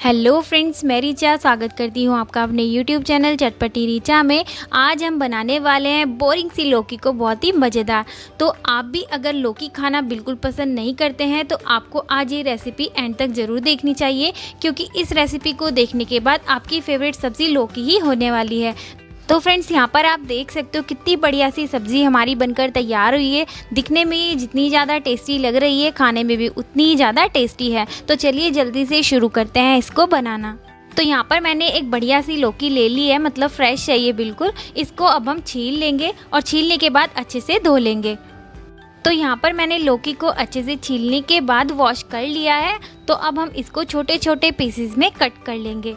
Hello friends, मैं रीचा स्वागत करती हूँ आपका अपने यूट्यूब चैनल चटपटी रीचा में। आज हम बनाने वाले हैं बोरिंग सी लौकी को बहुत ही मज़ेदार। तो आप भी अगर लौकी खाना बिल्कुल पसंद नहीं करते हैं तो आपको आज ये रेसिपी एंड तक ज़रूर देखनी चाहिए, क्योंकि इस रेसिपी को देखने के बाद आपकी फेवरेट सब्ज़ी लौकी ही होने वाली है। तो फ्रेंड्स, यहाँ पर आप देख सकते हो कितनी बढ़िया सी सब्ज़ी हमारी बनकर तैयार हुई है। दिखने में ये जितनी ज़्यादा टेस्टी लग रही है, खाने में भी उतनी ही ज़्यादा टेस्टी है। तो चलिए जल्दी से शुरू करते हैं इसको बनाना। तो यहाँ पर मैंने एक बढ़िया सी लौकी ले ली है, मतलब फ्रेश है ये बिल्कुल। इसको अब हम छील लेंगे और छीलने के बाद अच्छे से धो लेंगे। तो यहाँ पर मैंने लौकी को अच्छे से छीलने के बाद वॉश कर लिया है। तो अब हम इसको छोटे छोटे पीसेस में कट कर लेंगे।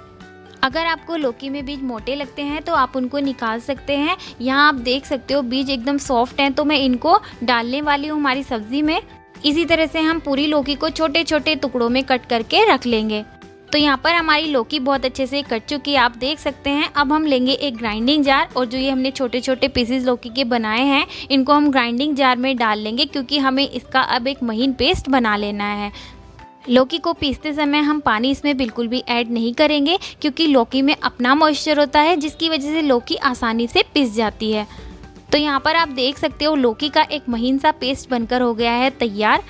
अगर आपको लौकी में बीज मोटे लगते हैं तो आप उनको निकाल सकते हैं। यहाँ आप देख सकते हो बीज एकदम सॉफ्ट हैं, तो मैं इनको डालने वाली हूँ हमारी सब्ज़ी में। इसी तरह से हम पूरी लौकी को छोटे छोटे टुकड़ों में कट करके रख लेंगे। तो यहाँ पर हमारी लौकी बहुत अच्छे से कट चुकी है, आप देख सकते हैं। अब हम लेंगे एक ग्राइंडिंग जार और जो ये हमने छोटे छोटे पीसेस लौकी के बनाए हैं इनको हम ग्राइंडिंग जार में डाल लेंगे, क्योंकि हमें इसका अब एक महीन पेस्ट बना लेना है। लौकी को पीसते समय हम पानी इसमें बिल्कुल भी ऐड नहीं करेंगे, क्योंकि लौकी में अपना मॉइस्चर होता है, जिसकी वजह से लौकी आसानी से पिस जाती है। तो यहाँ पर आप देख सकते हो लौकी का एक महीन सा पेस्ट बनकर हो गया है तैयार।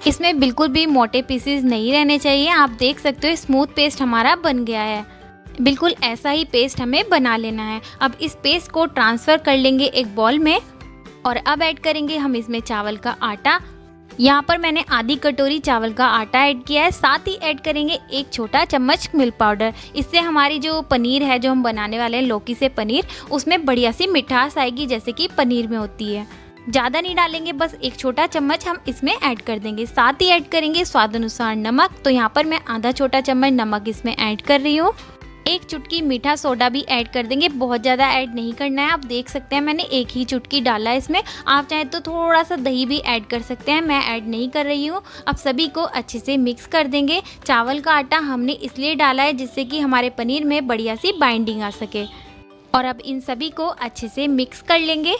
इसमें बिल्कुल भी मोटे पीसेस नहीं रहने चाहिए। आप देख सकते हो स्मूथ पेस्ट हमारा बन गया है। बिल्कुल ऐसा ही पेस्ट हमें बना लेना है। अब इस पेस्ट को ट्रांसफ़र कर लेंगे एक बाउल में और अब ऐड करेंगे हम इसमें चावल का आटा। यहाँ पर मैंने आधी कटोरी चावल का आटा ऐड किया है। साथ ही ऐड करेंगे एक छोटा चम्मच मिल्क पाउडर। इससे हमारी जो पनीर है, जो हम बनाने वाले हैं लौकी से पनीर, उसमें बढ़िया सी मिठास आएगी, जैसे कि पनीर में होती है। ज़्यादा नहीं डालेंगे, बस एक छोटा चम्मच हम इसमें ऐड कर देंगे। साथ ही ऐड करेंगे स्वाद अनुसार नमक। तो यहाँ पर मैं आधा छोटा चम्मच नमक इसमें ऐड कर रही हूँ। एक चुटकी मीठा सोडा भी ऐड कर देंगे, बहुत ज़्यादा ऐड नहीं करना है। आप देख सकते हैं मैंने एक ही चुटकी डाला है इसमें। आप चाहे तो थोड़ा सा दही भी ऐड कर सकते हैं, मैं ऐड नहीं कर रही हूँ। अब सभी को अच्छे से मिक्स कर देंगे। चावल का आटा हमने इसलिए डाला है जिससे कि हमारे पनीर में बढ़िया सी बाइंडिंग आ सके। और अब इन सभी को अच्छे से मिक्स कर लेंगे।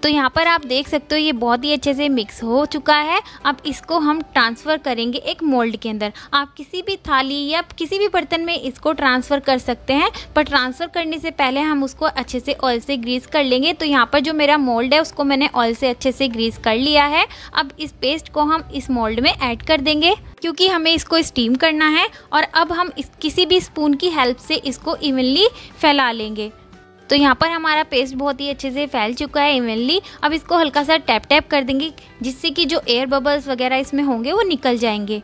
तो यहाँ पर आप देख सकते हो ये बहुत ही अच्छे से मिक्स हो चुका है। अब इसको हम ट्रांसफ़र करेंगे एक मोल्ड के अंदर। आप किसी भी थाली या किसी भी बर्तन में इसको ट्रांसफ़र कर सकते हैं, पर ट्रांसफ़र करने से पहले हम उसको अच्छे से ऑयल से ग्रीस कर लेंगे। तो यहाँ पर जो मेरा मोल्ड है उसको मैंने ऑयल से अच्छे से ग्रीस कर लिया है। अब इस पेस्ट को हम इस मोल्ड में ऐड कर देंगे, क्योंकि हमें इसको स्टीम करना है। और अब हम किसी भी स्पून की हेल्प से इसको इवनली फैला लेंगे। तो यहाँ पर हमारा पेस्ट बहुत ही अच्छे से फैल चुका है इवनली। अब इसको हल्का सा टैप टैप कर देंगे, जिससे कि जो एयर बबल्स वगैरह इसमें होंगे वो निकल जाएंगे।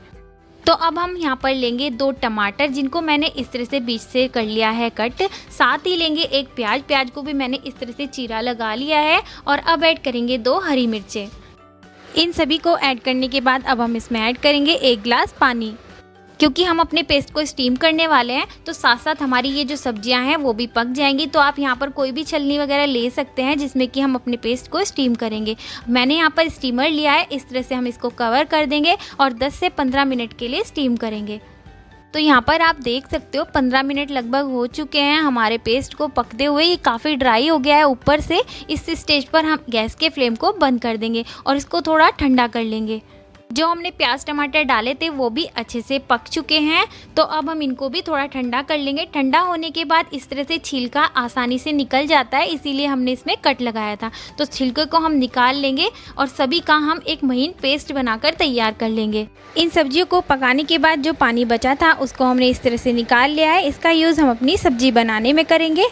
तो अब हम यहाँ पर लेंगे 2 टमाटर, जिनको मैंने इस तरह से बीच से कर लिया है कट। साथ ही लेंगे एक प्याज, प्याज को भी मैंने इस तरह से चीरा लगा लिया है। और अब ऐड करेंगे 2 हरी मिर्चें। इन सभी को ऐड करने के बाद अब हम इसमें ऐड करेंगे 1 गिलास पानी। क्योंकि हम अपने पेस्ट को स्टीम करने वाले हैं, तो साथ साथ हमारी ये जो सब्जियां हैं वो भी पक जाएंगी। तो आप यहाँ पर कोई भी छलनी वगैरह ले सकते हैं जिसमें कि हम अपने पेस्ट को स्टीम करेंगे। मैंने यहाँ पर स्टीमर लिया है, इस तरह से हम इसको कवर कर देंगे और 10 से 15 मिनट के लिए स्टीम करेंगे। तो यहाँ पर आप देख सकते हो 15 मिनट लगभग हो चुके हैं हमारे पेस्ट को पकते हुए। ये काफ़ी ड्राई हो गया है ऊपर से। इस स्टेज पर हम गैस के फ्लेम को बंद कर देंगे और इसको थोड़ा ठंडा कर लेंगे। जो हमने प्याज टमाटर डाले थे वो भी अच्छे से पक चुके हैं। तो अब हम इनको भी थोड़ा ठंडा कर लेंगे। ठंडा होने के बाद इस तरह से छिलका आसानी से निकल जाता है, इसीलिए हमने इसमें कट लगाया था। तो छिलके को हम निकाल लेंगे और सभी का हम एक महीन पेस्ट बनाकर तैयार कर लेंगे। इन सब्जियों को पकाने के बाद जो पानी बचा था उसको हमने इस तरह से निकाल लिया है। इसका यूज़ हम अपनी सब्जी बनाने में करेंगे।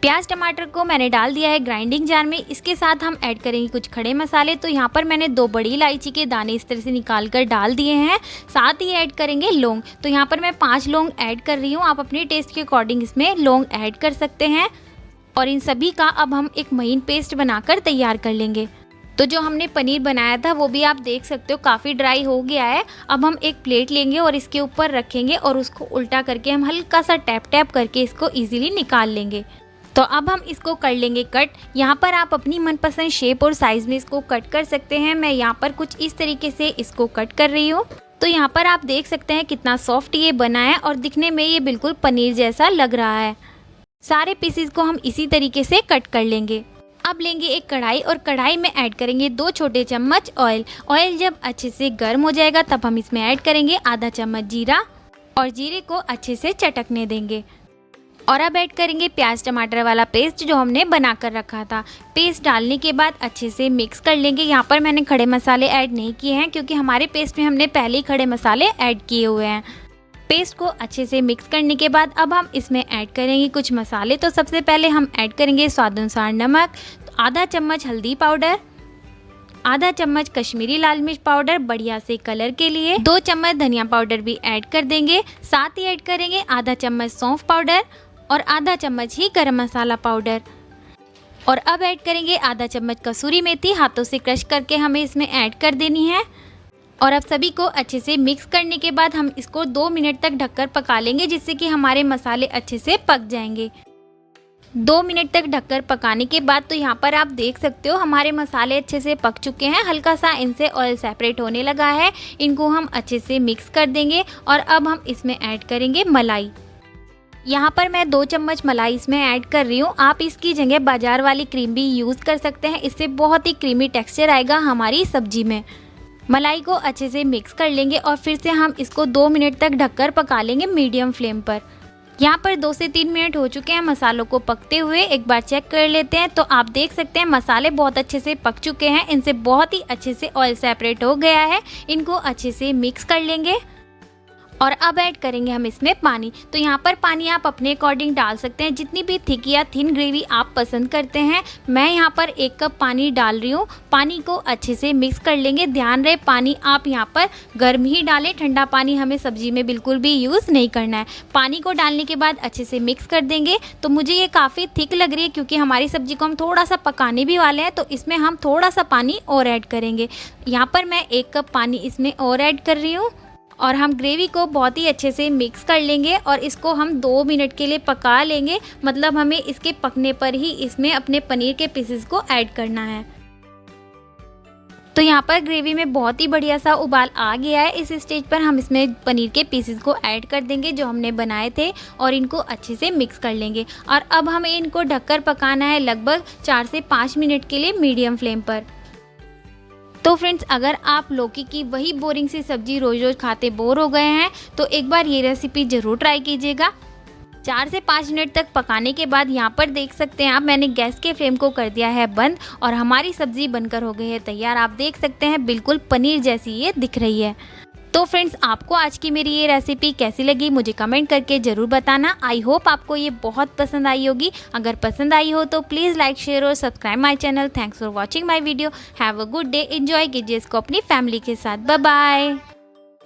प्याज टमाटर को मैंने डाल दिया है ग्राइंडिंग जार में। इसके साथ हम ऐड करेंगे कुछ खड़े मसाले। तो यहाँ पर मैंने 2 बड़ी इलायची के दाने इस तरह से निकाल कर डाल दिए हैं। साथ ही ऐड करेंगे लौंग। तो यहाँ पर मैं 5 लौंग ऐड कर रही हूँ। आप अपने टेस्ट के अकॉर्डिंग इसमें लौंग ऐड कर सकते हैं। और इन सभी का अब हम एक महीन पेस्ट बनाकर तैयार कर लेंगे। तो जो हमने पनीर बनाया था वो भी आप देख सकते हो काफ़ी ड्राई हो गया है। अब हम एक प्लेट लेंगे और इसके ऊपर रखेंगे और उसको उल्टा करके हम हल्का सा टैप टैप करके इसको ईजिली निकाल लेंगे। तो अब हम इसको कर लेंगे कट। यहाँ पर आप अपनी मनपसंद शेप और साइज़ में इसको कट कर सकते हैं। मैं यहाँ पर कुछ इस तरीके से इसको कट कर रही हूँ। तो यहाँ पर आप देख सकते हैं कितना सॉफ्ट ये बना है और दिखने में ये बिल्कुल पनीर जैसा लग रहा है। सारे पीसेस को हम इसी तरीके से कट कर लेंगे। अब लेंगे एक कढ़ाई और कढ़ाई में ऐड करेंगे 2 छोटे चम्मच ऑयल। ऑयल जब अच्छे से गर्म हो जाएगा तब हम इसमें ऐड करेंगे आधा चम्मच जीरा और जीरे को अच्छे से चटकने देंगे। और अब ऐड करेंगे प्याज टमाटर वाला पेस्ट जो हमने बना कर रखा था। पेस्ट डालने के बाद अच्छे से मिक्स कर लेंगे। यहाँ पर मैंने खड़े मसाले ऐड नहीं किए हैं क्योंकि हमारे पेस्ट में हमने पहले ही खड़े मसाले ऐड किए हुए हैं। पेस्ट को अच्छे से मिक्स करने के बाद अब हम इसमें ऐड करेंगे कुछ मसाले। तो सबसे पहले हम ऐड करेंगे स्वाद अनुसार नमक, आधा चम्मच हल्दी पाउडर, आधा चम्मच कश्मीरी लाल मिर्च पाउडर बढ़िया से कलर के लिए, 2 चम्मच धनिया पाउडर भी ऐड कर देंगे। साथ ही ऐड करेंगे आधा चम्मच सौंफ पाउडर और आधा चम्मच ही गरम मसाला पाउडर। और अब ऐड करेंगे आधा चम्मच कसूरी मेथी, हाथों से क्रश करके हमें इसमें ऐड कर देनी है। और अब सभी को अच्छे से मिक्स करने के बाद हम इसको 2 मिनट तक ढककर पका लेंगे, जिससे कि हमारे मसाले अच्छे से पक जाएंगे। 2 मिनट तक ढककर पकाने के बाद तो यहाँ पर आप देख सकते हो हमारे मसाले अच्छे से पक चुके हैं। हल्का सा इनसे ऑयल सेपरेट होने लगा है। इनको हम अच्छे से मिक्स कर देंगे और अब हम इसमें ऐड करेंगे मलाई। यहाँ पर मैं 2 चम्मच मलाई इसमें ऐड कर रही हूँ। आप इसकी जगह बाजार वाली क्रीम भी यूज़ कर सकते हैं, इससे बहुत ही क्रीमी टेक्सचर आएगा हमारी सब्जी में। मलाई को अच्छे से मिक्स कर लेंगे और फिर से हम इसको 2 मिनट तक ढककर पका लेंगे मीडियम फ्लेम पर। यहाँ पर 2 से 3 मिनट हो चुके हैं मसालों को पकते हुए। एक बार चेक कर लेते हैं तो आप देख सकते हैं मसाले बहुत अच्छे से पक चुके हैं। इनसे बहुत ही अच्छे से ऑयल सेपरेट हो गया है। इनको अच्छे से मिक्स कर लेंगे और अब ऐड करेंगे हम इसमें पानी। तो यहाँ पर पानी आप अपने अकॉर्डिंग डाल सकते हैं, जितनी भी थिक या थिन ग्रेवी आप पसंद करते हैं। मैं यहाँ पर 1 कप पानी डाल रही हूँ। पानी को अच्छे से मिक्स कर लेंगे। ध्यान रहे पानी आप यहाँ पर गर्म ही डालें, ठंडा पानी हमें सब्जी में बिल्कुल भी यूज़ नहीं करना है। पानी को डालने के बाद अच्छे से मिक्स कर देंगे। तो मुझे ये काफ़ी थिक लग रही है क्योंकि हमारी सब्जी को हम थोड़ा सा पकाने भी वाले हैं, तो इसमें हम थोड़ा सा पानी और ऐड करेंगे। यहाँ पर मैं 1 कप पानी इसमें और ऐड कर रही हूँ और हम ग्रेवी को बहुत ही अच्छे से मिक्स कर लेंगे और इसको हम 2 मिनट के लिए पका लेंगे। मतलब हमें इसके पकने पर ही इसमें अपने पनीर के पीसेस को ऐड करना है। तो यहाँ पर ग्रेवी में बहुत ही बढ़िया सा उबाल आ गया है। इस स्टेज पर हम इसमें पनीर के पीसेस को ऐड कर देंगे जो हमने बनाए थे और इनको अच्छे से मिक्स कर लेंगे। और अब हमें इनको ढककर पकाना है लगभग 4 से 5 मिनट के लिए मीडियम फ्लेम पर। तो फ्रेंड्स, अगर आप लौकी की वही बोरिंग सी सब्जी रोज़ रोज़ खाते बोर हो गए हैं तो एक बार ये रेसिपी ज़रूर ट्राई कीजिएगा। 4 से 5 मिनट तक पकाने के बाद यहाँ पर देख सकते हैं आप, मैंने गैस के फ्लेम को कर दिया है बंद और हमारी सब्ज़ी बनकर हो गई है तैयार। आप देख सकते हैं बिल्कुल पनीर जैसी ये दिख रही है। तो फ्रेंड्स, आपको आज की मेरी ये रेसिपी कैसी लगी मुझे कमेंट करके ज़रूर बताना। आई होप आपको ये बहुत पसंद आई होगी। अगर पसंद आई हो तो प्लीज़ लाइक शेयर और subscribe my channel. Thanks for watching my video. Have a good day. Enjoy कीजिए इसको अपनी फैमिली के साथ। Bye bye.